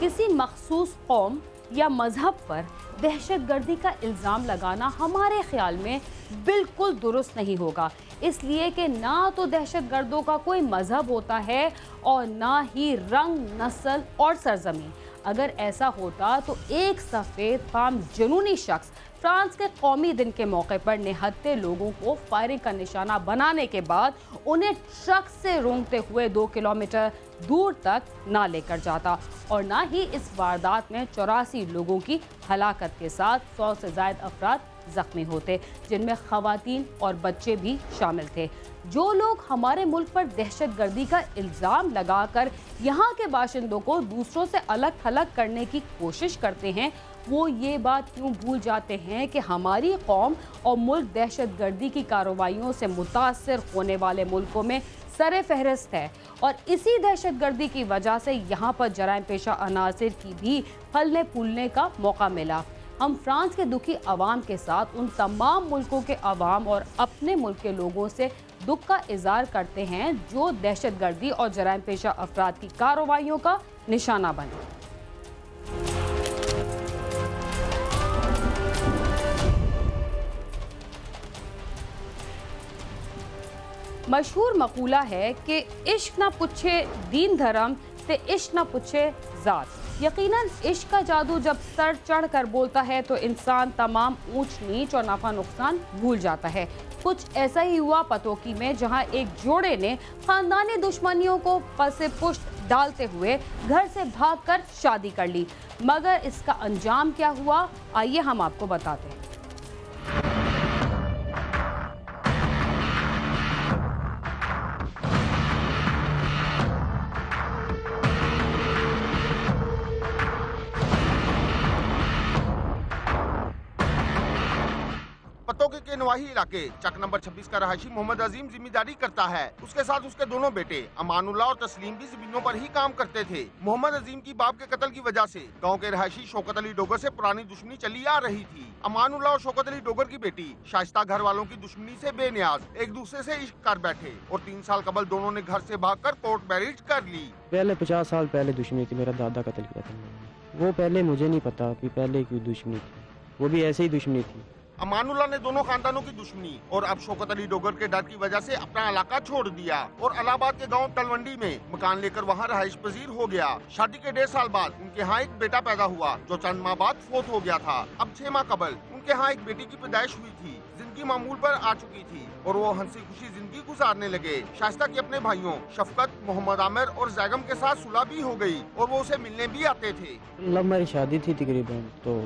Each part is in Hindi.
किसी मखसूस कौम या मजहब पर दहशतगर्दी का इल्ज़ाम लगाना हमारे ख्याल में बिल्कुल दुरुस्त नहीं होगा, इसलिए कि ना तो दहशतगर्दों का कोई मजहब होता है और ना ही रंग, नस्ल और सरजमीन। अगर ऐसा होता तो एक सफ़ेद फाम जुनूनी शख्स फ्रांस के कौमी दिन के मौके पर निहत्थे लोगों को फायरिंग का निशाना बनाने के बाद उन्हें ट्रक से रोंगते हुए 2 किलोमीटर दूर तक ना लेकर जाता, और ना ही इस वारदात में 84 लोगों की हलाकत के साथ 100 से ज़ायद अफराद जख्मी होते, जिनमें खवातीन और बच्चे भी शामिल थे। जो लोग हमारे मुल्क पर दहशतगर्दी का इल्ज़ाम लगाकर यहाँ के बाशिंदों को दूसरों से अलग थलग करने की कोशिश करते हैं, वो ये बात क्यों भूल जाते हैं कि हमारी कौम और मुल्क दहशतगर्दी की कार्रवाइयों से मुतासर होने वाले मुल्कों में सरे फहरिस्त है, और इसी दहशतगर्दी की वजह से यहाँ पर जराइम पेशा अनासिर की भी फलने फूलने का मौका मिला। हम फ्रांस के दुखी अवाम के साथ उन तमाम मुल्कों के अवाम और अपने मुल्क के लोगों से दुख का इजहार करते हैं जो दहशतगर्दी और जराइम पेशा अफराद की कार्रवाइयों का निशाना बने। मशहूर मकूला है कि इश्क ना पूछे दीन धर्म से इश्क ना पूछे ज़ात। यकीनन इश्क का जादू जब सर चढ़ कर बोलता है तो इंसान तमाम ऊंच नीच और नफा नुकसान भूल जाता है। कुछ ऐसा ही हुआ पतोकी में, जहां एक जोड़े ने खानदानी दुश्मनियों को पसे पुष्ट डालते हुए घर से भागकर शादी कर ली, मगर इसका अंजाम क्या हुआ, आइए हम आपको बताते हैं। पतोकी के नवाही इलाके चक नंबर 26 का रहायशी मोहम्मद अजीम जिम्मेदारी करता है। उसके साथ उसके दोनों बेटे अमानुल्लाह और तस्लीम भी जमीनों पर ही काम करते थे। मोहम्मद अजीम की बाप के कत्ल की वजह से गांव के रहायशी शौकत अली डोगर से पुरानी दुश्मनी चली आ रही थी। अमानुल्लाह और शौकत अली डोगर की बेटी शाइस्ता घर वालों की दुश्मनी से बेनियाज एक दूसरे से इश्क कर बैठे और 3 साल कबल दोनों ने घर से भागकर कोर्ट मैरिज कर ली। पहले 50 साल पहले दुश्मनी थी, मेरा दादा कत्ल किया था। वो पहले मुझे नहीं पता कि पहले क्यों दुश्मनी थी, वो भी ऐसे ही दुश्मनी थी। अमानुल्लाह ने दोनों खानदानों की दुश्मनी और अब शौकत अली डोगर के डर की वजह से अपना इलाका छोड़ दिया और इलाहाबाद के गांव तलवंडी में मकान लेकर वहां रहाइश पजीर हो गया। शादी के 1.5 साल बाद उनके यहाँ एक बेटा पैदा हुआ जो चंद माह बाद फोत हो गया था। अब 6 माह कबल उनके यहाँ एक बेटी की पैदाइश हुई थी, जिनकी मामूल पर आ चुकी थी और वो हंसी खुशी जिंदगी गुजारने लगे। शाइस्ता की अपने भाइयों शफकत, मोहम्मद आमिर और जैगम के साथ सुलह भी हो गई और वो उसे मिलने भी आते थे। मतलब मेरी शादी थी तकरीबन तो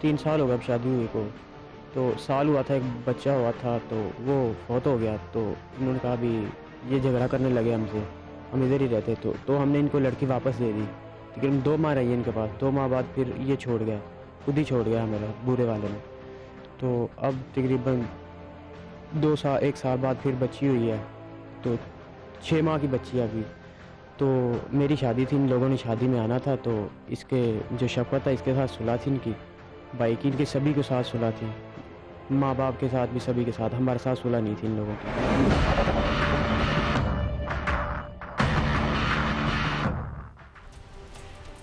3 साल हो गए अब शादी हुई को, तो साल हुआ था, एक बच्चा हुआ था, तो वो फौत हो गया। तो उन्होंने कहा भी ये झगड़ा करने लगे हमसे, हम इधर ही रहते तो हमने इनको लड़की वापस दे दी। तकरीबन 2 माह रही इनके पास। 2 माह बाद फिर ये छोड़ गया, खुद ही छोड़ गया मेरा बूढ़े वाले ने। तो अब तकरीबन 1 साल बाद फिर बच्ची हुई है, तो 6 माह की बच्ची है अभी। तो मेरी शादी थी, इन लोगों ने शादी में आना था, तो इसके जो शफकत था इसके साथ सुलह थी, इनकी भाई की, इनके सभी के साथ सुलह थी, माँ बाप के साथ भी सभी के साथ। हमारे साथ सुलह नहीं थी इन लोगों की।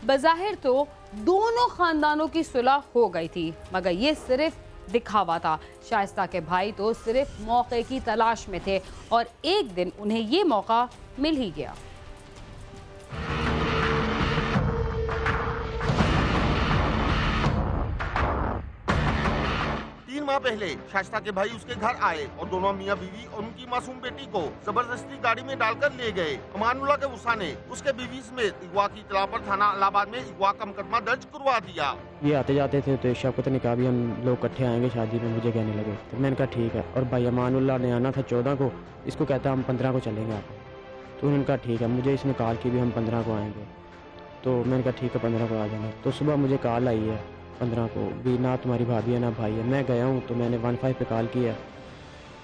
बज़ाहिर तो दोनों खानदानों की सुलह हो गई थी, मगर ये सिर्फ दिखावा था। शाइस्ता के भाई तो सिर्फ मौके की तलाश में थे और एक दिन उन्हें ये मौका मिल ही गया। 3 माह पहले शाइस्ता के भाई उसके घर आए और दोनों मियां बीवी और उनकी मासूम बेटी को जबरदस्ती गाड़ी में डालकर ले गए। अमानुल्लाह के गुस्सा ने उसके बीवी समेत अगवा की इत्तला पर थाना इलाहाबाद में अगवा का मुकदमा दर्ज करवा दिया। ये आते जाते थे तो शफकत ने कहा भी हम लोग इकट्ठे आएंगे शादी में, मुझे कहने लगे। तो मैंने कहा ठीक है। और भाई अमानुल्लाह ने आना था 14 को, इसको कहता हम 15 को चलेंगे आप। तो उन्होंने कहा ठीक है। मुझे इसने कॉल की भी हम 15 को आएंगे, तो मैंने कहा ठीक है 15 को आ जाना। तो सुबह मुझे कॉल आई है 15 को भी, ना तुम्हारी भाभी है ना भाई है। मैं गया हूँ तो मैंने 15 पे कॉल किया,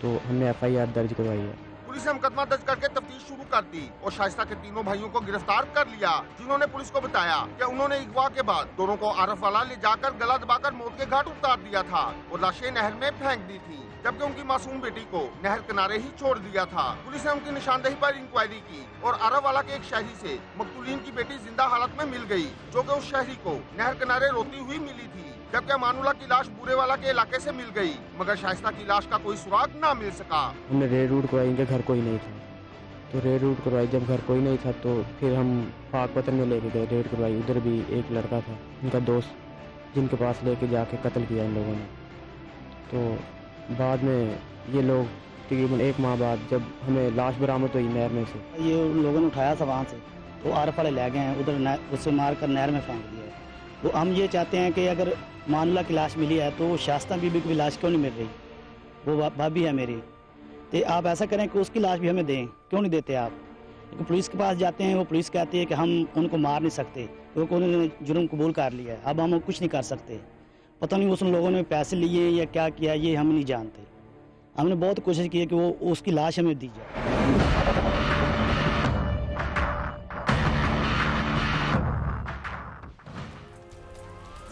तो हमने FIR दर्ज करवाई है। पुलिस ने मुकदमा दर्ज करके तफ्तीश शुरू कर दी और शाइस्ता के तीनों भाइयों को गिरफ्तार कर लिया, जिन्होंने पुलिस को बताया कि उन्होंने अगवा के बाद दोनों को आरफ वाला ले जाकर गला दबाकर मौत के घाट उतार दिया था और लाशें नहर में फेंक दी थी। जबकि उनकी मासूम बेटी को नहर किनारे ही छोड़ दिया था। पुलिस ने उनकी निशानदेही पर इंक्वायरी की और आरावाला के एक शहरी से मकतूलीन की बेटी जिंदा हालत में मिल गई, जो कि उस शहरी को नहर किनारे रोती हुई मिली थी। जबकि अमानुल्लाह की लाश बूरेवाला के इलाके से मिल गई, मगर शाइस्ता की लाश का कोई सुराग न मिल सका। हमने रेड रूट करवाई, इनके घर कोई नहीं था, तो रेड रूट करवाई। जब घर कोई नहीं था तो फिर हम पाकपतन में लेके गए, रेड करवाई। उधर भी एक लड़का था इनका दोस्त, जिनके पास लेके जाके कत्ल किया इन लोगों ने। तो बाद में ये लोग तकरीबन 1 माह बाद जब हमें लाश बरामद हुई नहर में से, ये उन लोगों ने उठाया था वहाँ से, तो आरफ वाले ले गए हैं उधर, उससे मार कर नहर में फेंक दिया है। तो हम ये चाहते हैं कि अगर मानुल्लाह की लाश मिली है तो शाइस्ता बीबी की लाश क्यों नहीं मिल रही? वो भाभी है मेरी, तो आप ऐसा करें कि उसकी लाश भी हमें दें, क्यों नहीं देते आप? क्योंकि पुलिस के पास जाते हैं, वो पुलिस कहती है कि हम उनको मार नहीं सकते क्योंकि उन्होंने जुर्म कबूल कर लिया है, अब हम कुछ नहीं कर सकते। पता नहीं उस लोगों ने पैसे लिए या क्या किया, ये हम नहीं जानते। हमने बहुत कोशिश की है कि वो उसकी लाश हमें दी जाए।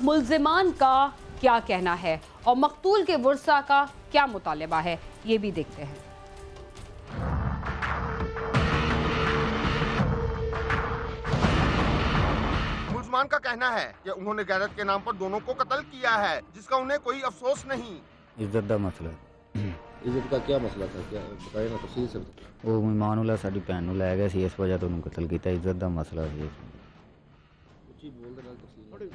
मुल्जिमान का क्या कहना है और मकतूल के वर्सा का क्या मुतालबा है, ये भी देखते हैं। मुल्जिमान का कहना है कि उन्होंने गैरत के नाम पर दोनों को कत्ल किया है, जिसका उन्हें कोई अफसोस नहीं। इज्जत का मसला, इज्जत का क्या मसला था, क्या बताए ना तफसील से? वो मेहमानुल्लाह साडी भैन नूं लै गया सी, इस वजह तो उन्होंने कत्ल किया। इज्जत का मसला सी।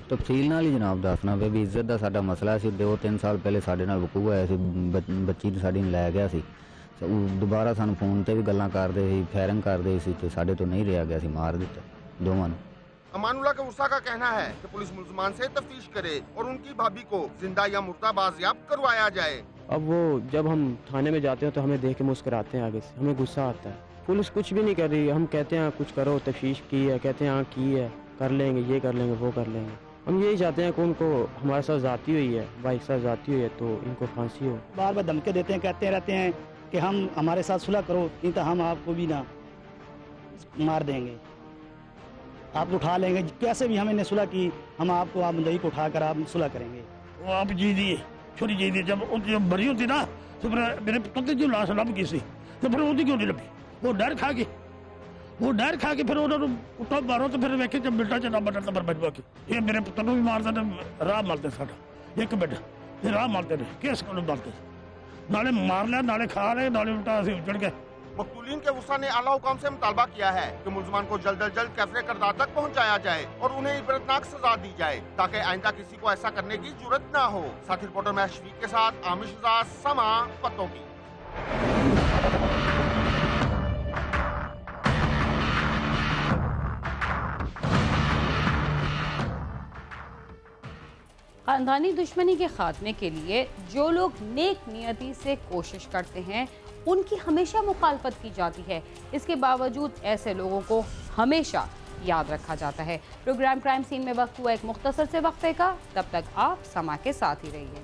तफसील नाल ही जनाब दसना वे भी इज्जत का साडा मसला सी। 2-3 साल पहले साडे नाल वकूआ होया सी, बच्ची साडी नूं लै गया सी। दोबारा सानूं फोन ते भी गल्लां करदे सी, फायरिंग करदे सी, ते साडे तो नहीं रहा गया सी, मार दिता दोवां नूं। अमानुल्लाह के वर्सा का कहना है कि पुलिस मुल्जिमान से तफ्तीश करे और उनकी भाभी को जिंदा या मुर्दा बाजियाब करवाया जाए। अब वो जब हम थाने में जाते हैं तो हमें देख के मुस्कुराते हैं, आगे से हमें गुस्सा आता है। पुलिस कुछ भी नहीं कर रही, हम कहते हैं कुछ करो, तफ्तीश की है, कहते हैं हाँ की है, कर लेंगे, ये कर लेंगे, वो कर लेंगे। हम यही चाहते हैं कि उनको हमारे साथ जाती हुई है, भाई के साथ जाती हुई है, तो इनको फांसी हो। बार बार धमके देते हैं, कहते रहते हैं कि हम हमारे साथ सुलह करो, नहीं तो हम आपको भी ना मार देंगे, आप उठा लेंगे, कैसे भी हमें सुलह की, हम आपको आप मुद्दई को उठाकर आप सुलह करेंगे। वो आप जी दिए छोरी जी दी, जब मरी होती ना तो फिर मेरे पुत्र की लाश लभ गई सी, तो फिर वो क्यों नहीं लभी? वो डर खा के फिर उन्होंने उठा मारो, तो फिर वेखे जब बेटा च नंबर नंबर बजवा के ये मेरे पुत्र को भी मारते ने, राह मारते साडा एक बेटा ये राह मारते ने, किस को मारते, नाले मार लिया, नाले खा ले, नाले उल्टा असीं उजड़ गए। मकतूलीन के वर्सा ने आला हुकाम से मुतालबा किया है कि मुल्जिमान को जल्द अज जल्द कैफरे करदार तक पहुंचाया जाए और उन्हें इबरतनाक सजा दी जाए, ताकि आइंदा किसी को ऐसा करने की जरूरत न हो। साथी रिपोर्टर महश शफीक के साथ आमिश रज़ा, समा पत्तों की। खानदानी दुश्मनी के खात्मे के लिए जो लोग नेक नियति से कोशिश करते हैं उनकी हमेशा मुखालफत की जाती है। इसके बावजूद ऐसे लोगों को हमेशा याद रखा जाता है। प्रोग्राम क्राइम सीन में वक्त हुआ एक मुख्तसर से वक्फे का, तब तक आप समा के साथ ही रहिए।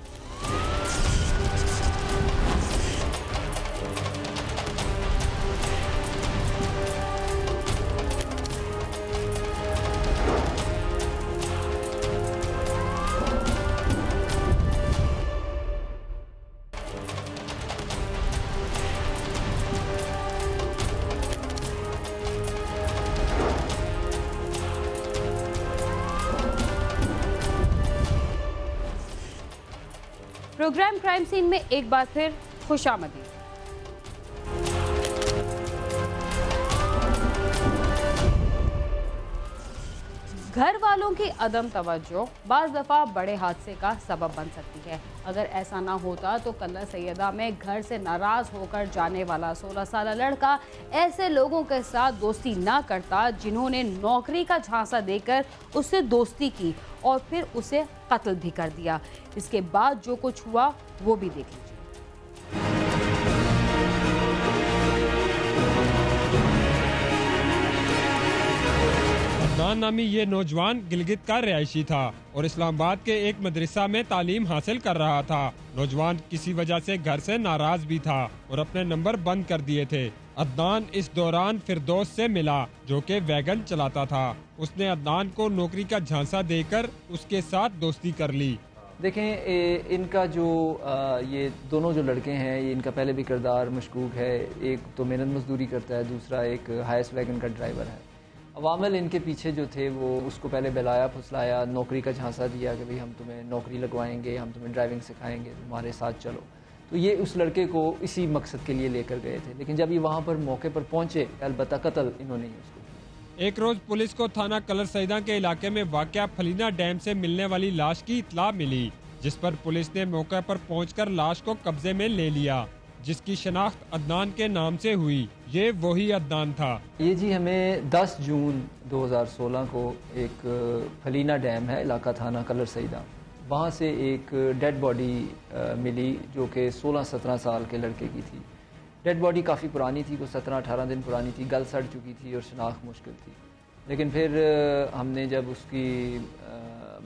प्रोग्राम क्राइम सीन में एक बार फिर खुशामदी। घर वालों की अदम तवज्जो बाज़ दफ़ा बड़े हादसे का सबब बन सकती है। अगर ऐसा ना होता तो कल्ला सैयदा में घर से नाराज़ होकर जाने वाला 16 साल लड़का ऐसे लोगों के साथ दोस्ती ना करता जिन्होंने नौकरी का झांसा देकर उससे दोस्ती की और फिर उसे कत्ल भी कर दिया। इसके बाद जो कुछ हुआ वो भी देख लीजिए। अदनान नामी ये नौजवान गिलगित का रिहायशी था और इस्लामाबाद के एक मदरसा में तालीम हासिल कर रहा था। नौजवान किसी वजह से घर से नाराज भी था और अपने नंबर बंद कर दिए थे। अदनान इस दौरान फिरदौस से मिला जो कि वैगन चलाता था। उसने अदनान को नौकरी का झांसा देकर उसके साथ दोस्ती कर ली। देखें इनका जो ये दोनों जो लड़के हैं, ये इनका पहले भी किरदार मशकूक है। एक तो मेहनत मजदूरी करता है, दूसरा एक हाइस वैगन का ड्राइवर है। अवामिल इनके पीछे जो थे वो उसको पहले बहलाया फुसलाया, नौकरी का झांसा दिया कि भाई हम तुम्हें नौकरी लगवाएंगे, हम तुम्हें ड्राइविंग सिखाएंगे, तुम्हारे साथ चलो। तो ये उस लड़के को इसी मकसद के लिए लेकर गए थे। लेकिन जब ये वहाँ पर मौके पर पहुँचे, अलबत्ता कत्ल इन्होंने ही उसको। एक रोज पुलिस को थाना कलर सईदा के इलाके में वाक़या फलीना डैम से मिलने वाली लाश की इत्तला मिली, जिस पर पुलिस ने मौके पर पहुंचकर लाश को कब्जे में ले लिया, जिसकी शनाख्त अदनान के नाम से हुई। ये वही अदनान था। ये जी हमें 10 जून 2016 को एक फलीना डैम है, इलाका थाना कलर सईदा, वहाँ से एक डेड बॉडी मिली जो कि 16-17 साल के लड़के की थी। डेड बॉडी काफ़ी पुरानी थी, कुछ 17-18 दिन पुरानी थी, गल सड़ चुकी थी और शनाख्त मुश्किल थी। लेकिन फिर हमने जब उसकी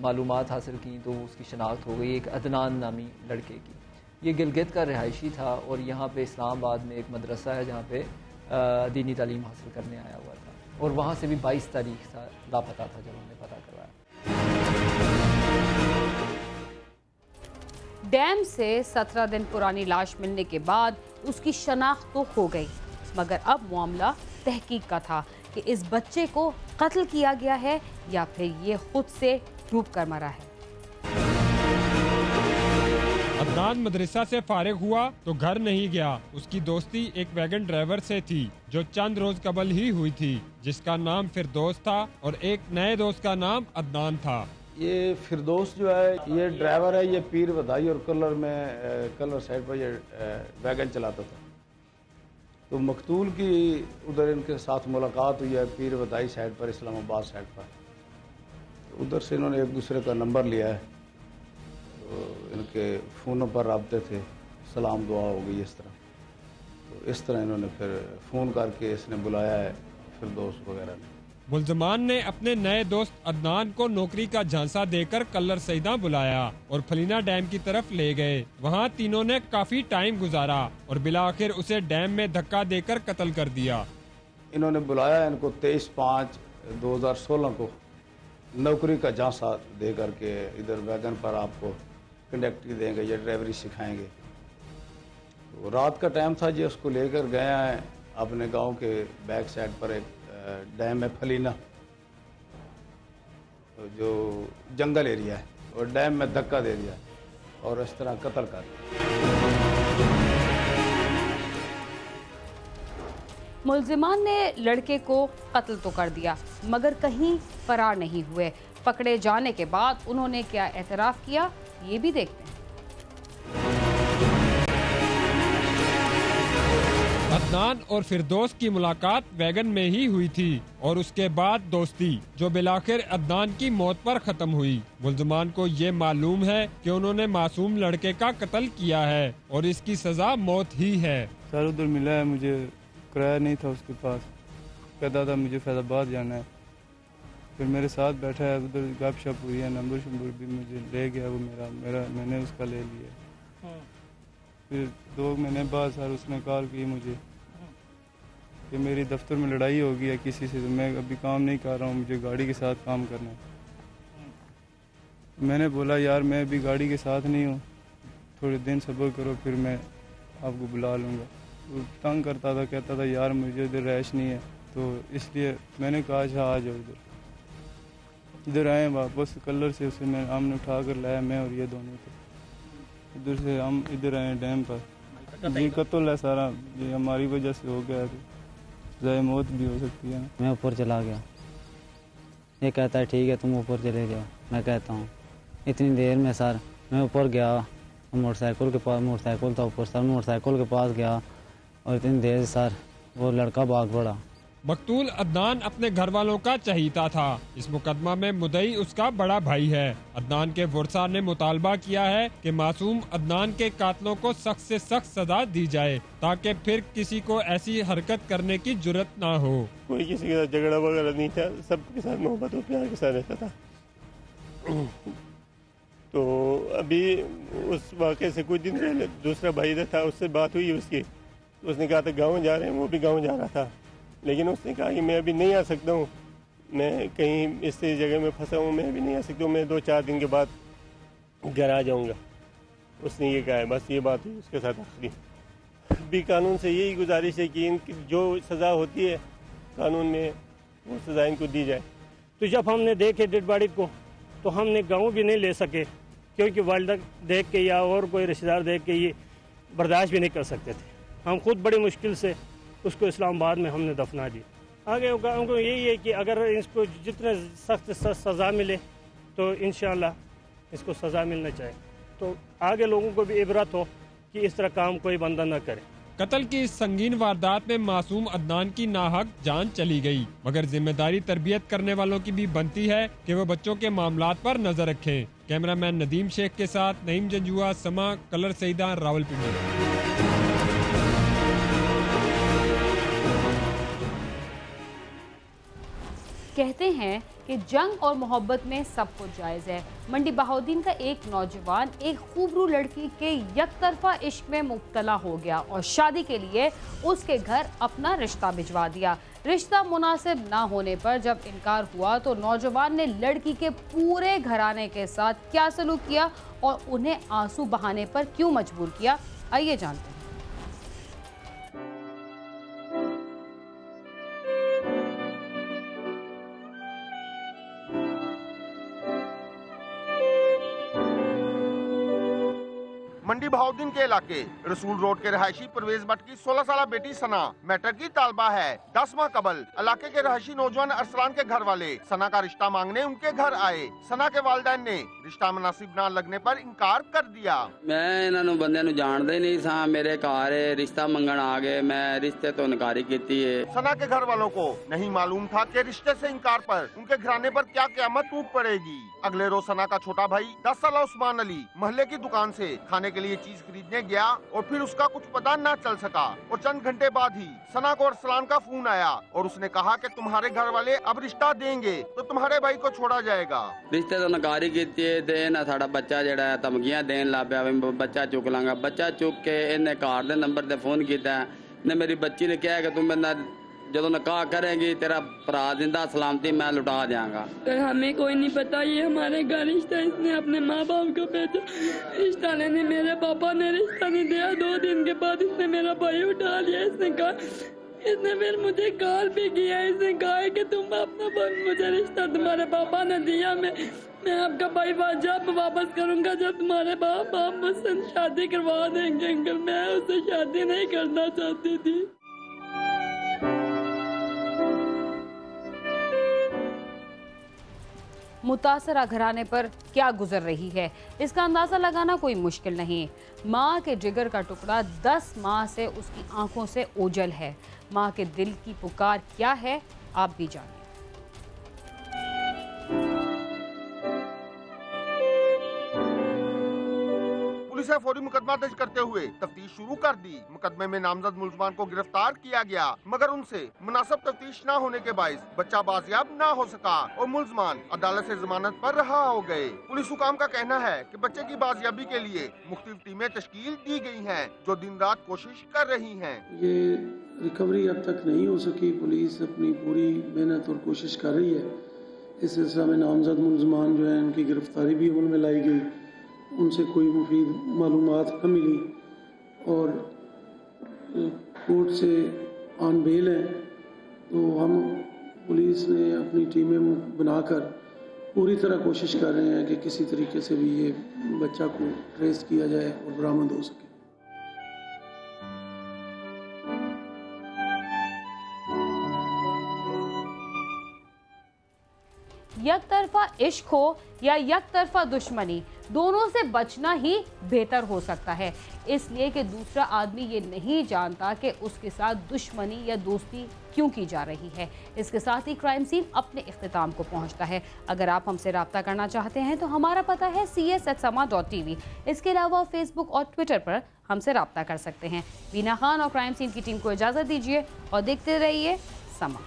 मालूमात हासिल की तो उसकी शनाख्त हो गई एक अदनान नामी लड़के की। ये गिलगित का रिहायशी था और यहाँ पे इस्लामाबाद में एक मदरसा है जहाँ पे दीनी तालीम हासिल करने आया हुआ था, और वहाँ से भी 22 तारीख था लापता था जब हमने पता करवाया। डैम से 17 दिन पुरानी लाश मिलने के बाद उसकी शनाख्त तो हो गई, मगर अब मामला तहकीक का था कि इस बच्चे को कत्ल किया गया है या फिर ये खुद से डूब कर मरा है। अदनान मदरसा से फारिग हुआ तो घर नहीं गया। उसकी दोस्ती एक वैगन ड्राइवर से थी जो चंद रोज कबल ही हुई थी, जिसका नाम फिरदौस था और एक नए दोस्त का नाम अदनान था। ये फिरदौस जो है ये ड्राइवर है, ये पीर वधाई और कलर में कलर साइड पर ये वैगन चलाता था। तो मकतूल की उधर इनके साथ मुलाकात हुई है पीर वधाई साइड पर, इस्लामाबाद साइड पर। तो उधर से इन्होंने एक दूसरे का नंबर लिया है, तो इनके फ़ोनों पर रबते थे, सलाम दुआ हो गई इस तरह। तो इस तरह इन्होंने फिर फ़ोन करके इसने बुलाया है फिरदौस वगैरह ने। मुल्ज़िमान ने अपने नए दोस्त अदनान को नौकरी का झांसा देकर कलर सईदा बुलाया और फलीना डैम की तरफ ले गए। वहाँ तीनों ने काफी टाइम गुजारा और बिलाखिर उसे डैम में धक्का देकर कत्ल कर दिया। इन्होंने बुलाया इनको 23/5/2016 को नौकरी का झांसा दे करके, इधर वैगन पर आपको कंडक्टरी देंगे या ड्राइवरी सिखाएंगे। तो रात का टाइम था जी, उसको लेकर गए हैं अपने गांव के बैक साइड पर एक डैम है फलीना, जो जंगल एरिया है, और डैम में धक्का दे दिया और इस तरह कत्ल कर दिया। मुल्जिमान ने लड़के को कत्ल तो कर दिया मगर कहीं फरार नहीं हुए। पकड़े जाने के बाद उन्होंने क्या एतराफ़ किया, ये भी देखते हैं। अदनान और फिरदौस की मुलाकात वैगन में ही हुई थी और उसके बाद दोस्ती, जो बिलाखिर अदनान की मौत पर खत्म हुई। मुल्ज़िमान को ये मालूम है कि उन्होंने मासूम लड़के का कत्ल किया है और इसकी सजा मौत ही है। सर उधर मिला है, मुझे किराया नहीं था उसके पास, कहता था मुझे फैजाबाद जाना है। फिर मेरे साथ बैठा है, उधर गपशप हुई है, नंबर शंबर भी मुझे ले गया वो मेरा मैंने उसका ले लिया। फिर 2 महीने बाद सर उसने कॉल की मुझे कि मेरी दफ्तर में लड़ाई हो गई है किसी से, तो मैं अभी काम नहीं कर रहा हूँ, मुझे गाड़ी के साथ काम करना है। मैंने बोला यार मैं अभी गाड़ी के साथ नहीं हूँ, थोड़े दिन सब्र करो फिर मैं आपको बुला लूँगा। वो तंग करता था, कहता था यार मुझे इधर रैश नहीं है, तो इसलिए मैंने कहा अच्छा आ जाओ इधर आए वापस कलर से। उसे मैं हमने उठा कर लाया, मैं और ये दोनों थे। इधर से हम इधर आए डैम पर। जी कत्ल है सारा, ये हमारी वजह से हो गया, ज़ाय मौत भी हो सकती है। मैं ऊपर चला गया, ये कहता है ठीक है तुम ऊपर चले जाओ। मैं कहता हूँ इतनी देर में सर मैं ऊपर गया, मोटरसाइकिल के पास, मोटरसाइकिल था ऊपर सर, मोटरसाइकिल के पास गया और इतनी देर सर वो लड़का भाग पड़ा। मकतूल अदनान अपने घर वालों का चहीता था। इस मुकदमा में मुद्दई उसका बड़ा भाई है। अदनान के वर्सा ने मुतालबा किया है कि मासूम अदनान के कातलों को सख्त से सख्त सजा दी जाए ताकि फिर किसी को ऐसी हरकत करने की जुर्रत ना हो। कोई किसी के साथ झगड़ा वगैरह नहीं था, सबके साथ मोहब्बत और प्यार के साथ रहता था। तो अभी उस वाक़े से कुछ दिन पहले दूसरा भाई था, उससे बात हुई उसकी, उसने कहा था गाँव जा रहे हैं, वो भी गाँव जा रहा था, लेकिन उसने कहा कि मैं अभी नहीं आ सकता हूँ, मैं कहीं इस जगह में फंसा हूँ, मैं अभी नहीं आ सकता हूँ, मैं 2-4 दिन के बाद घर आ जाऊंगा। उसने ये कहा है, बस ये बात हुई उसके साथ आखिरी। भी कानून से यही गुजारिश है कि इनकी जो सज़ा होती है कानून में वो सज़ा इनको दी जाए। तो जब हमने देखे डेड बॉडी को तो हमने गाँव भी नहीं ले सके, क्योंकि वालिदा देख के या और कोई रिश्तेदार देख के ये बर्दाश्त भी नहीं कर सकते थे। हम खुद बड़ी मुश्किल से उसको इस्लामाबाद में हमने दफना दी। आगे उनको यही है कि अगर इसको जितने सख्त सज़ा मिले तो इंशाअल्लाह इसको सज़ा मिलना चाहिए, तो आगे लोगों को भी इबरत हो कि इस तरह काम कोई बंदा न करे। कत्ल की इस संगीन वारदात में मासूम अदनान की नाहक जान चली गई, मगर जिम्मेदारी तरबियत करने वालों की भी बनती है कि वो बच्चों के मामलात पर नजर रखें। कैमरामैन नदीम शेख के साथ नईम जंजुआ, समा, कलर सईदा, रावलपिंडी। कहते हैं कि जंग और मोहब्बत में सब कुछ जायज़ है। मंडी बहाउद्दीन का एक नौजवान एक खूबरू लड़की के यकतरफा इश्क में मुब्तला हो गया और शादी के लिए उसके घर अपना रिश्ता भिजवा दिया। रिश्ता मुनासिब ना होने पर जब इनकार हुआ तो नौजवान ने लड़की के पूरे घराने के साथ क्या सलूक किया और उन्हें आंसू बहाने पर क्यों मजबूर किया, आइए जानते हैं। मंडी बहाउद्दीन के इलाके रसूल रोड के रहायशी परवेज भट्ट की 16 साल बेटी सना मैट्रिक की तालबा है। 10 माह कबल इलाके के रहायशी नौजवान अरसलान के घर वाले सना का रिश्ता मांगने उनके घर आए। सना के वालिदैन ने रिश्ता मुनासिब न लगने पर इनकार कर दिया। मैं इन्हों बंदे नूं जानदा ही नहीं सा, मेरे घर रिश्ता मंगन आ गए, मैं रिश्ते तो इनकारी की है। सना के घर वालों को नहीं मालूम था कि रिश्ते से इनकार पर उनके घराने पर क्या क़यामत टूट पड़ेगी। अगले रोज सना का छोटा भाई 10 साल उस्मान अली महल्ले की दुकान से खाने के लिए चीज खरीदने गया और फिर उसका कुछ पता न चल सका और चंद घंटे बाद ही सना को अरसलान का फोन आया और उसने कहा कि तुम्हारे घर वाले अब रिश्ता देंगे तो तुम्हारे भाई को छोड़ा जाएगा। रिश्ते तो नकारी की ते ना साड़ा बच्चा जड़ा धमकियां देन लग पाया, बच्चा चुक लांगा। बच्चा चुक के इन्हें घर दे नंबर ते फोन किया ने मेरी बच्ची ने कहा कि तुम जो निकाह करेंगी तेरा भरा जिंदा सलामती मैं लुटा जाऊंगा। हमें कोई नहीं पता, ये हमारे घर रिश्ता इसने अपने माँ बाप को भेजा, रिश्ता लेने मेरे पापा ने रिश्ता नहीं दिया। 2 दिन के बाद इसने मेरा भाई उठा लिया। इसने फिर मुझे गाल भी किया। इसने कहा कि तुम अपना मुझे रिश्ता तुम्हारे पापा ने दिया, मैं आपका भाई जब वापस करूंगा जब तुम्हारे बाप मुझसे शादी करवा देंगे। अंकल मैं उससे शादी नहीं करना चाहती थी। मुतासरा घराने पर क्या गुजर रही है इसका अंदाज़ा लगाना कोई मुश्किल नहीं। माँ के जिगर का टुकड़ा 10 माह से उसकी आंखों से ओझल है। माँ के दिल की पुकार क्या है आप भी जानिए। पुलिस ने फौरी मुकदमा दर्ज करते हुए तफ्तीश शुरू कर दी। मुकदमे में नामजद मुलजमान को गिरफ्तार किया गया, मगर उनसे मुनासिब तफ्तीश न होने के बायस बच्चा बाजियाब न हो सका और मुलजमान अदालत से जमानत पर रहा हो गए। पुलिस हुकाम का कहना है कि बच्चे की बाजियाबी के लिए मुख्तलिफ टीमें तश्कील दी गई हैं, जो दिन रात कोशिश कर रही हैं। ये रिकवरी अब तक नहीं हो सकी। पुलिस अपनी पूरी मेहनत और कोशिश कर रही है। इस सिलसिले में नामजद मुलजमान जो है उनकी गिरफ्तारी भी अमल में लाई गई, उनसे कोई मुफीद मालूमात न मिली और कोर्ट से ऑन बेल है। तो हम पुलिस ने अपनी टीमें बनाकर पूरी तरह कोशिश कर रहे हैं कि किसी तरीके से भी ये बच्चा को ट्रेस किया जाए और बरामद हो सके। यकतरफा इश्क हो या यकतरफा दुश्मनी, दोनों से बचना ही बेहतर हो सकता है, इसलिए कि दूसरा आदमी ये नहीं जानता कि उसके साथ दुश्मनी या दोस्ती क्यों की जा रही है। इसके साथ ही क्राइम सीन अपने इख्तिताम को पहुंचता है। अगर आप हमसे रब्ता करना चाहते हैं तो हमारा पता है cs@sama.tv। इसके अलावा फेसबुक और ट्विटर पर हमसे रब्ता कर सकते हैं। वीना खान और क्राइम सीन की टीम को इजाज़त दीजिए और देखते रहिए समा।